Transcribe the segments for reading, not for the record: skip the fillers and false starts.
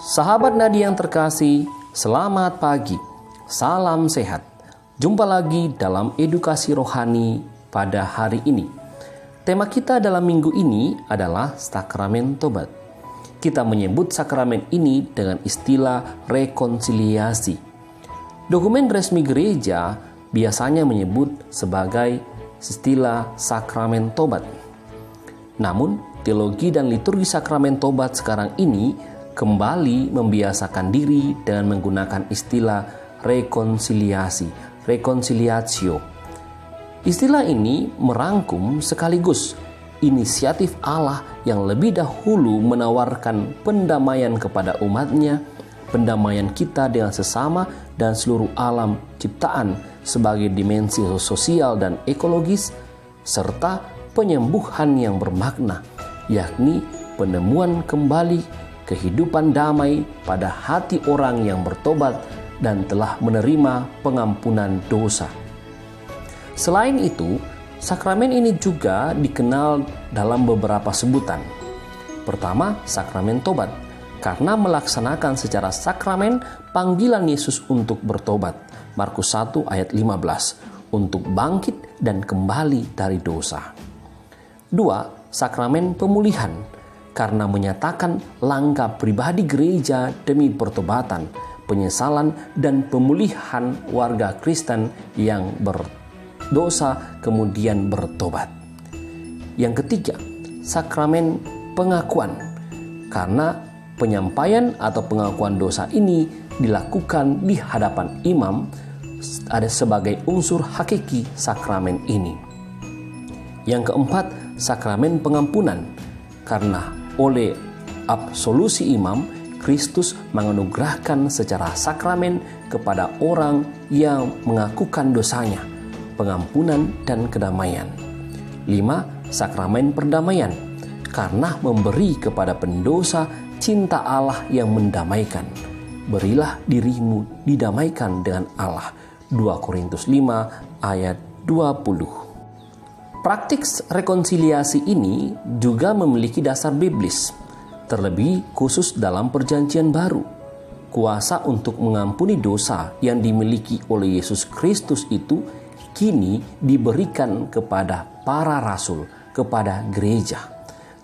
Sahabat Nadi yang terkasih, selamat pagi, salam sehat. Jumpa lagi dalam edukasi rohani pada hari ini. Tema kita dalam minggu ini adalah sakramen tobat. Kita menyebut sakramen ini dengan istilah rekonsiliasi. Dokumen resmi gereja biasanya menyebut sebagai istilah sakramen tobat. Namun, teologi dan liturgi sakramen tobat sekarang ini kembali membiasakan diri dengan menggunakan istilah reconciliatio. Istilah ini merangkum sekaligus inisiatif Allah yang lebih dahulu menawarkan pendamaian kepada umatnya, pendamaian kita dengan sesama dan seluruh alam ciptaan sebagai dimensi sosial dan ekologis, serta penyembuhan yang bermakna, yakni penemuan kembali kehidupan damai pada hati orang yang bertobat dan telah menerima pengampunan dosa. Selain itu, sakramen ini juga dikenal dalam beberapa sebutan. Pertama, sakramen tobat, karena melaksanakan secara sakramen panggilan Yesus untuk bertobat. Markus 1 ayat 15, untuk bangkit dan kembali dari dosa. 2. Sakramen pemulihan, karena menyatakan langkah pribadi gereja demi pertobatan, penyesalan, dan pemulihan warga Kristen yang berdosa kemudian bertobat. Yang ketiga, sakramen pengakuan, karena penyampaian atau pengakuan dosa ini dilakukan di hadapan imam ada sebagai unsur hakiki sakramen ini. Yang keempat, sakramen pengampunan, karena oleh absolusi imam, Kristus menganugerahkan secara sakramen kepada orang yang mengakukan dosanya, pengampunan dan kedamaian. 5. Sakramen perdamaian, karena memberi kepada pendosa cinta Allah yang mendamaikan. Berilah dirimu didamaikan dengan Allah. 2 Korintus 5 ayat 20. Praktik rekonsiliasi ini juga memiliki dasar biblis, terlebih khusus dalam Perjanjian Baru. Kuasa untuk mengampuni dosa yang dimiliki oleh Yesus Kristus itu kini diberikan kepada para rasul, kepada gereja.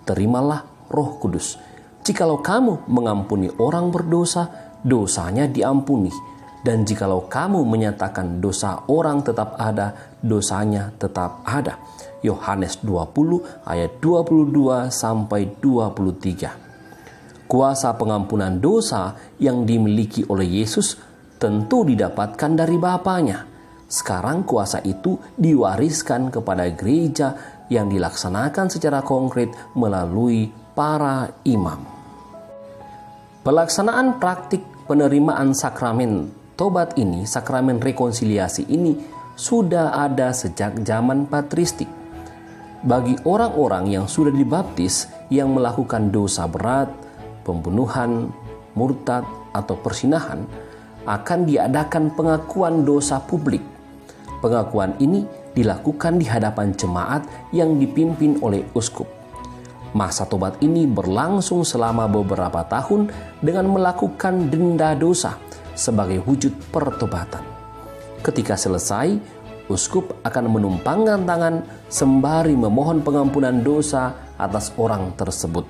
Terimalah Roh Kudus. Jikalau kamu mengampuni orang berdosa, dosanya diampuni. Dan jikalau kamu menyatakan dosa orang tetap ada, dosanya tetap ada. Yohanes 20 ayat 22 sampai 23. Kuasa pengampunan dosa yang dimiliki oleh Yesus tentu didapatkan dari Bapanya. Sekarang kuasa itu diwariskan kepada gereja yang dilaksanakan secara konkret melalui para imam. Pelaksanaan praktik penerimaan sakramen tobat ini, sakramen rekonsiliasi ini sudah ada sejak zaman patristik. Bagi orang-orang yang sudah dibaptis yang melakukan dosa berat, pembunuhan, murtad, atau persinahan, akan diadakan pengakuan dosa publik. Pengakuan ini dilakukan di hadapan jemaat yang dipimpin oleh uskup. Masa tobat ini berlangsung selama beberapa tahun dengan melakukan denda dosa sebagai wujud pertobatan. Ketika selesai, uskup akan menumpangkan tangan sembari memohon pengampunan dosa atas orang tersebut.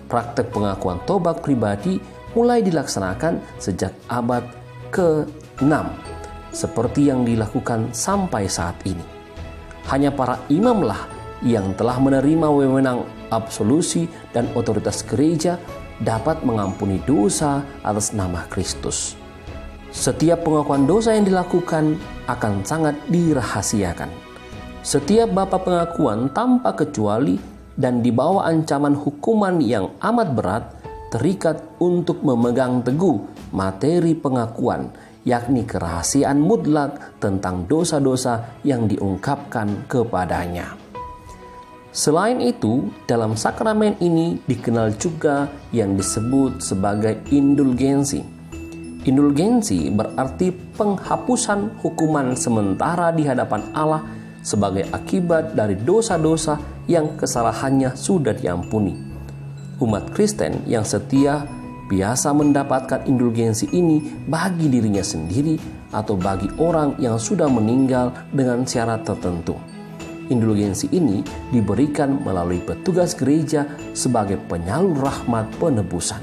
Praktek pengakuan tobat pribadi mulai dilaksanakan sejak abad ke-6, seperti yang dilakukan sampai saat ini. Hanya para imamlah yang telah menerima wewenang absolusi dan otoritas gereja dapat mengampuni dosa atas nama Kristus. Setiap pengakuan dosa yang dilakukan akan sangat dirahasiakan. Setiap bapa pengakuan tanpa kecuali dan di bawah ancaman hukuman yang amat berat terikat untuk memegang teguh materi pengakuan, yakni kerahasiaan mutlak tentang dosa-dosa yang diungkapkan kepadanya. Selain itu, dalam sakramen ini dikenal juga yang disebut sebagai indulgensi. Indulgensi berarti penghapusan hukuman sementara di hadapan Allah sebagai akibat dari dosa-dosa yang kesalahannya sudah diampuni. Umat Kristen yang setia biasa mendapatkan indulgensi ini bagi dirinya sendiri atau bagi orang yang sudah meninggal dengan syarat tertentu. Indulgensi ini diberikan melalui petugas gereja sebagai penyalur rahmat penebusan.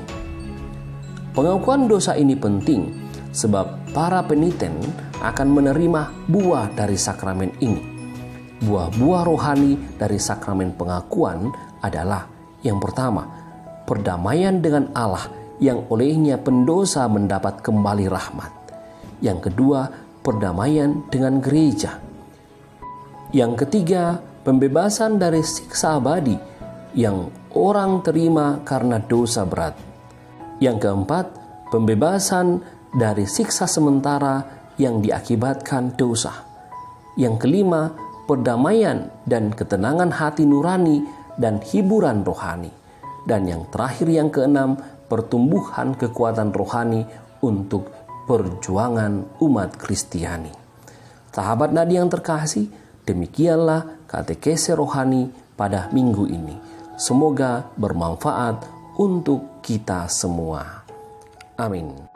Pengakuan dosa ini penting sebab para peniten akan menerima buah dari sakramen ini. Buah-buah rohani dari sakramen pengakuan adalah yang pertama, perdamaian dengan Allah yang olehnya pendosa mendapat kembali rahmat. Yang kedua, perdamaian dengan gereja. Yang ketiga, pembebasan dari siksa abadi yang orang terima karena dosa berat. Yang keempat, pembebasan dari siksa sementara yang diakibatkan dosa. Yang kelima, perdamaian dan ketenangan hati nurani dan hiburan rohani. Dan yang terakhir, yang keenam, pertumbuhan kekuatan rohani untuk perjuangan umat Kristiani. Sahabat Nadi yang terkasih, demikianlah katekese rohani pada minggu ini. Semoga bermanfaat untuk kita semua. Amin.